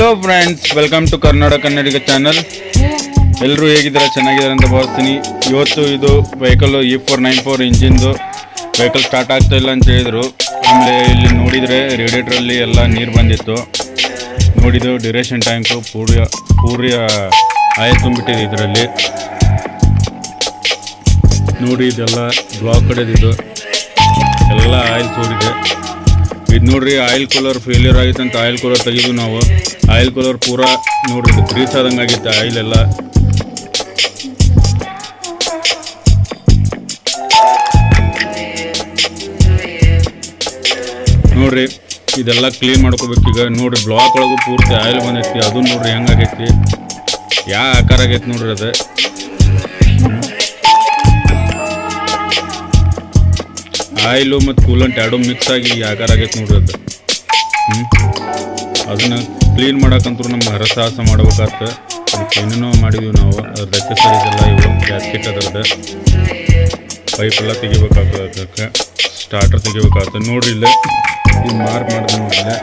Hello friends, welcome to Karnataka Kannadiga channel. ಎಲ್ಲರೂ ಹೇಗಿದ್ದಾರೆ? ಚೆನ್ನಾಗಿದ್ದಾರೆ ಅಂತ ಭಾವಿಸ್ತೀನಿ. ಇವತ್ತು ಇದು ವೆಹಿಕಲ್ E494 ಇಂಜಿನ್ದು ವೆಹಿಕಲ್ ಸ್ಟಾರ್ಟ್ ಆಗ್ತಾ ಇಲ್ಲ ಅಂತ ಹೇಳಿದರು. ಆಮೇಲೆ ಇಲ್ಲಿ ನೋಡಿದರೆ ರೇಡಿಯೇಟ್ರಲ್ಲಿ ಎಲ್ಲ ನೀರು ಬಂದಿತ್ತು. ನೋಡಿದ್ದು ಡ್ಯೂರೇಷನ್ ಟ್ಯಾಂಕು ಪೂರ್ತಿ ಆಯಿಲ್ ತುಂಬಿಟ್ಟಿದೆ. ಇದರಲ್ಲಿ ನೋಡಿ, ಇದೆಲ್ಲ ಬ್ಲಾಕ್ ಕಡೆದಿದ್ದು ಎಲ್ಲ ಆಯಿಲ್ ಸೋರಿದೆ. ಇದು ನೋಡ್ರಿ, ಆಯಿಲ್ ಕೂಲರ್ ಫೇಲ್ಯೂರ್ ಆಗಿತ್ತು ಅಂತ ಆಯಿಲ್ ಕೂಲರ್ ತೆಗೆದು ನಾವು ಆಯಿಲ್ ಕೂಲರ್ ಪೂರಾ ನೋಡ್ರಿ ಗ್ರೀಸ್ ಆದಂಗೆ ಆಗಿತ್ತು ಆಯಿಲ್ ಎಲ್ಲ. ನೋಡ್ರಿ, ಇದೆಲ್ಲ ಕ್ಲೀನ್ ಮಾಡ್ಕೋಬೇಕೀಗ. ನೋಡ್ರಿ, ಬ್ಲಾಕ್ ಒಳಗೂ ಪೂರ್ತಿ ಆಯಿಲ್ ಬಂದೈತಿ. ಅದು ನೋಡ್ರಿ ಹೆಂಗಾಗೈತಿ, ಯಾವ ಆಕಾರ ಆಗೈತಿ ನೋಡ್ರಿ. ಅದು ಆಯಿಲು ಮತ್ತು ಕೂಲೆಂಟ್ ಎರಡು ಮಿಕ್ಸ್ ಆಗಿ ಈ ಆಕಾರ ಆಗೈತೆ ನೋಡ್ರಿ. ಅದು ಅದನ್ನು ಕ್ಲೀನ್ ಮಾಡೋಕ್ಕಂತೂ ನಮ್ಮ ಹರಸಾಹಸ ಮಾಡ್ಬೇಕಾಗ್ತದೆ. ಅದಕ್ಕೆ ಏನೇನೋ ಮಾಡಿದ್ವಿ ನಾವು. ಅದ್ರ ಎಕ್ಸಸರೀಸ್ ಎಲ್ಲ ಇವು ಗ್ಯಾಸ್ಕೆಟ್ ಅದರದ್ದು ಪೈಪೆಲ್ಲ ತೆಗಿಬೇಕಾಗ್ತದೆ. ಅದಕ್ಕೆ ಸ್ಟಾರ್ಟರ್ ತೆಗಿಬೇಕಾಗ್ತದೆ. ನೋಡ್ರಿ, ಇಲ್ಲೇ ಇದು ಮಾರ್ಕ್ ಮಾಡಿದೆ ನೋಡ್ರಿ.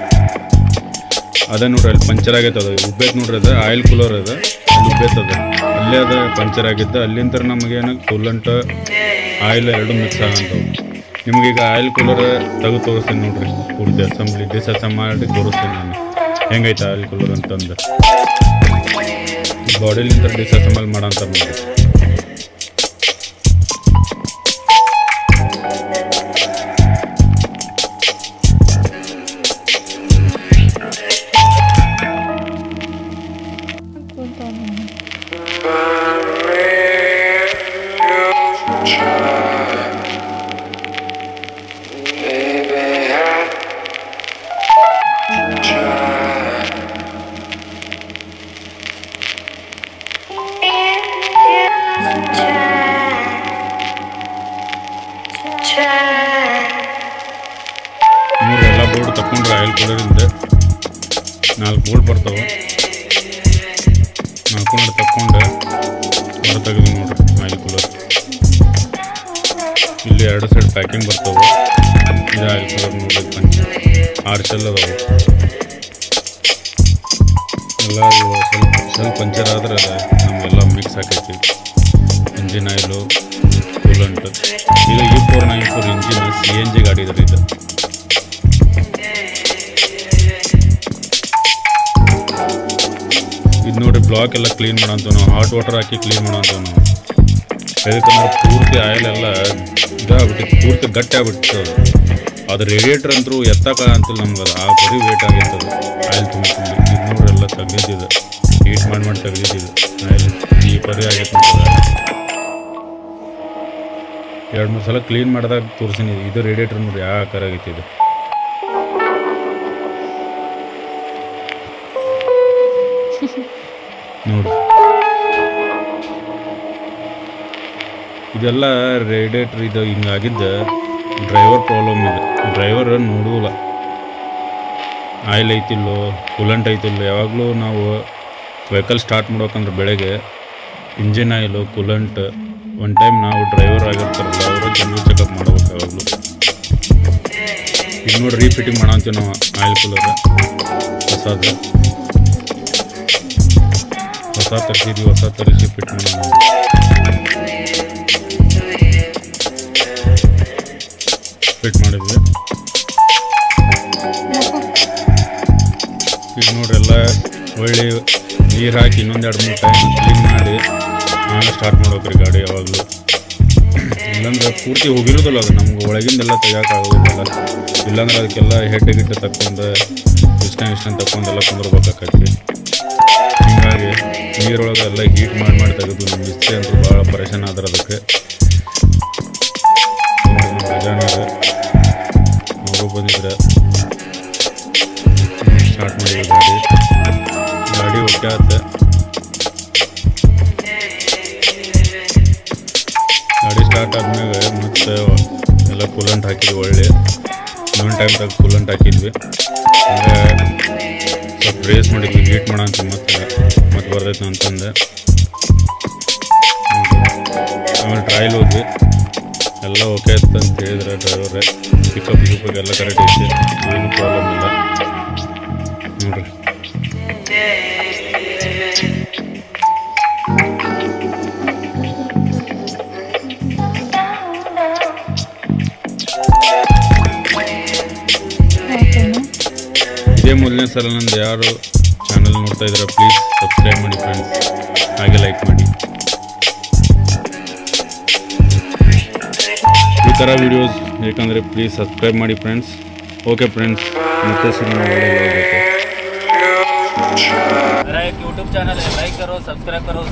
ಅದೇ ನೋಡ್ರಿ, ಅಲ್ಲಿ ಪಂಚರ್ ಆಗೈತೆ. ಅದು ಉಬ್ಬೈತೆ ನೋಡ್ರಿ. ಅದು ಆಯಿಲ್ ಕೂಲರ್ ಅದು, ಅಲ್ಲಿ ಉಬ್ಬೈತದ. ಅಲ್ಲೇ ಅದು ಪಂಚರ್ ಆಗಿದ್ದು. ಅಲ್ಲಿಂದ ನಮಗೇನು ಕೂಲೆಂಟ್ ಆಯಿಲ್ ಎರಡು ಮಿಕ್ಸ್ ಆಗಂತವು. ನಿಮಗೀಗ ಆಯಿಲ್ ಕೂಲರ್ ತೆಗೆದು ತೋರಿಸ್ತೀನಿ ನೋಡ್ರಿ. ಪೂರ್ತಿ ಅಸೆಂಬ್ಲಿ ಡಿಸ್ಅಸೆಂಬಲ್ ಮಾಡಿ ತೋರಿಸ್ತೀನಿ ನಾನು ಹೆಂಗೈತೆ ಆಯಿಲ್ ಕೂಲರ್ ಅಂತಂದು. ಬಾಡಿಲಿಂದ ಡಿಸ್ಅಸೆಂಬಲ್ ಮಾಡೋಂಥ ನೋಡ್ರಿ. ಎಲ್ಲ ಬೋರ್ಡ್ ತಗೊಂಡ್ರೆ ಆಯಿಲ್ ಕೂಲರಿಂದ 4 ಬೋರ್ಡ್ ಬರ್ತಾವೆ. 4 ತಗೊಂಡು ಹೊರ ತೆಗೆದು ನೋಡ್ರಿ ಆಯಿಲ್ ಕೂಲರ್. ಇಲ್ಲಿ 2 ಸೈಡ್ ಪ್ಯಾಕಿಂಗ್ ಬರ್ತಾವೆ. ಇದು ಆಯಿಲ್ ಕೂಲರ್ ನೋಡ್ರಿ. 6 ಶೆಲ್ ಅದಾವೆ. ಎಲ್ಲ ಸ್ವಲ್ಪ ಪಂಚರ್ ಆದ್ರೆ ನಮಗೆಲ್ಲ ಮಿಕ್ಸ್ ಆಕೈತಿ. Engine oil, coolant. ಇದು E494 ಇಂಜಿನ್ CNG ಗಾಡಿ ಇದ್ರೆ ಇದು. ಇದು ನೋಡ್ರಿ, ಬ್ಲಾಕ್ ಎಲ್ಲ ಕ್ಲೀನ್ ಮಾಡೋಂಥವು ನಾವು. ಹಾಟ್ ವಾಟರ್ ಹಾಕಿ ಕ್ಲೀನ್ ಮಾಡೋಂಥವು ನಾವು. ಯಾಕಂದ್ರೆ ಪೂರ್ತಿ ಆಯಿಲ್ ಎಲ್ಲ ಇದಾಗ್ಬಿಟ್ಟು ಪೂರ್ತಿ ಗಟ್ಟಿ ಆಗ್ಬಿಟ್ಟು ಅದು ರೇಡಿಯೇಟ್ರ್ ಅಂತೂ ಎತ್ತಕ ಅಂತಿಲ್ಲ ನಮ್ಗೆ. ಅದು ಆ ಬರೀ ವೇಟ್ ಆಗಿರ್ತದೆ ಆಯಿಲ್ ತುಂಬ. ಇದು ನೋಡ್ರಿ, ಎಲ್ಲ ತೆಗ್ದಿದ್ದು ಹೀಟ್ ಮಾಡಿ ತೆಗ್ದಿದ್ದು ಆಯಿಲ್ ಈ ಪರಿ ಆಗೈತೆ ನೋಡ್ರಿ. 2-3 ಸಲ ಕ್ಲೀನ್ ಮಾಡಿದಾಗ ತೋರಿಸಿನಿ. ಇದು ರೇಡಿಯೇಟ್ರ್ ನೋಡ್ರಿ ಯಾವ ಆಕಾರ ಆಗೈತಿ. ಇದು ನೋಡ್ರಿ, ಇದೆಲ್ಲ ರೇಡಿಯೇಟ್ರ್ ಇದು ಹಿಂಗಾಗಿದ್ದ ಡ್ರೈವರ್ ಪ್ರಾಬ್ಲಮ್. ಇದು ಡ್ರೈವರ್ ನೋಡೋಲ್ಲ ಆಯಿಲ್ ಐತಿಲ್ಲೋ ಕೂಲೆಂಟ್ ಐತಿಲ್ಲೋ. ಯಾವಾಗಲೂ ನಾವು ವೆಹಿಕಲ್ ಸ್ಟಾರ್ಟ್ ಮಾಡ್ಬೇಕಂದ್ರೆ ಬೆಳಗ್ಗೆ engine oil coolant one time ನಾವು ಡ್ರೈವರ್ ಆಗಿರ್ತಾರಲ್ಲ ಅವರು ಜನರಲ್ ಚೆಕಪ್ ಮಾಡ್ಬೇಕು ಯಾವಾಗಲೂ. ಇದು ನೋಡಿ, ರೀಫಿಟ್ಟಿಂಗ್ ಮಾಡೋಂತೀವಿ ನಾವು ಆಯಿಲ್ ಕೂಲರ್. ಹೊಸ ತರಿಸಿದ್ವಿ. ಹೊಸ ತರಿಸಿ ಫಿಟ್ ಮಾಡೋಣ. ಫಿಟ್ ಮಾಡಿದ್ವಿ. ಈಗ ನೋಡ್ರಿ, ಎಲ್ಲ ಒಳ್ಳೆ ನೀರು ಹಾಕಿ ಇನ್ನೊಂದು 2-3 ಟೈಮ್ ಕ್ಲೀನ್ ಮಾಡಿ ಆಮೇಲೆ ಸ್ಟಾರ್ಟ್ ಮಾಡ್ಬೇಕ್ರಿ ಗಾಡಿ ಯಾವಾಗಲೂ. ಇಲ್ಲಾಂದ್ರೆ ಪೂರ್ತಿ ಹೋಗಿರೋದಿಲ್ಲ ಅದು. ನಮ್ಗೆ ಒಳಗಿಂದೆಲ್ಲ ತೆಗಿಯೋಕ್ಕಾಗೋದಿಲ್ಲ. ಇಲ್ಲಾಂದ್ರೆ ಅದಕ್ಕೆಲ್ಲ ಹೆಡ್ ಗಿಡ್ಡ ತಕ್ಕೊಂಡು ಇಷ್ಟನ್ ತಕ್ಕೊಂಡೆಲ್ಲ ಕುಂದಿರ್ಬೇಕಾಕೈತಿ. ಹೀಗಾಗಿ ನೀರೊಳಗೆ ಎಲ್ಲ ಹೀಟ್ ಮಾಡಿ ತೆಗೆದು ನಮ್ಮ ಇಷ್ಟೇ ಅಂತೂ ಭಾಳ ಪರೇಶಾನ ಆದ್ರೆ ಅದಕ್ಕೆ. ರಜಾನಾಗ ಮಗು ಬಂದಿದ್ರೆ ಸ್ಟಾರ್ಟ್ ಮಾಡಿದ್ವಿ ಗಾಡಿ ಓಕೆ ಆತ. ಗಾಡಿ ಸ್ಟಾರ್ಟ್ ಆದ್ಮೇಲೆ ಮತ್ತೆ ಎಲ್ಲ ಕೂಲೆಂಟ್ ಹಾಕಿದ್ವಿ. ಒಳ್ಳೆ ಇನ್ನೊಂದು ಟೈಮ್ ತಗ ಕೂಲೆಂಟ್ ಹಾಕಿದ್ವಿ. ಹಂಗೆ ಸ್ವಲ್ಪ ರೇಸ್ ಮಾಡಿದ್ವಿ ಹೀಟ್ ಮಾಡೋಂತ. ಮತ್ತೆ ಬರ್ತೈತೆ ಅಂತಂದೆ. ಆಮೇಲೆ ಟ್ರಯಲ್ ಹೋದ್ವಿ. ಎಲ್ಲ ಓಕೆ ಅಂತ ಹೇಳಿದ್ರೆ ಡ್ರೈವರೇ. ಪಿಕಪ್ ಎಲ್ಲ ಕರೆಕ್ಟ್ ಐತೆ, ಏನು ಪ್ರಾಬ್ಲಮ್ ಇಲ್ಲ ನೋಡ್ರಿ. ಇದೇ ಮೊದಲನೇ ಸಲ ನಂದು ಯಾರು ಚಾನಲ್ ನೋಡ್ತಾ ಇದ್ದೀರಾ ಪ್ಲೀಸ್ ಸಬ್ಸ್ಕ್ರೈಬ್ ಮಾಡಿ ಫ್ರೆಂಡ್ಸ್, ಹಾಗೆ ಲೈಕ್ ಮಾಡಿ. ಈ ಥರ ವಿಡಿಯೋಸ್ ಬೇಕಂದರೆ ಪ್ಲೀಸ್ ಸಬ್ಸ್ಕ್ರೈಬ್ ಮಾಡಿ ಫ್ರೆಂಡ್ಸ್. ಓಕೆ ಫ್ರೆಂಡ್ಸ್, ಮತ್ತೆ ಸಿಗೋಣ ಒಳ್ಳೆ ಜೊತೆ. मेरा एक YouTube चैनल है, लाइक करो, सब्सक्राइब करो.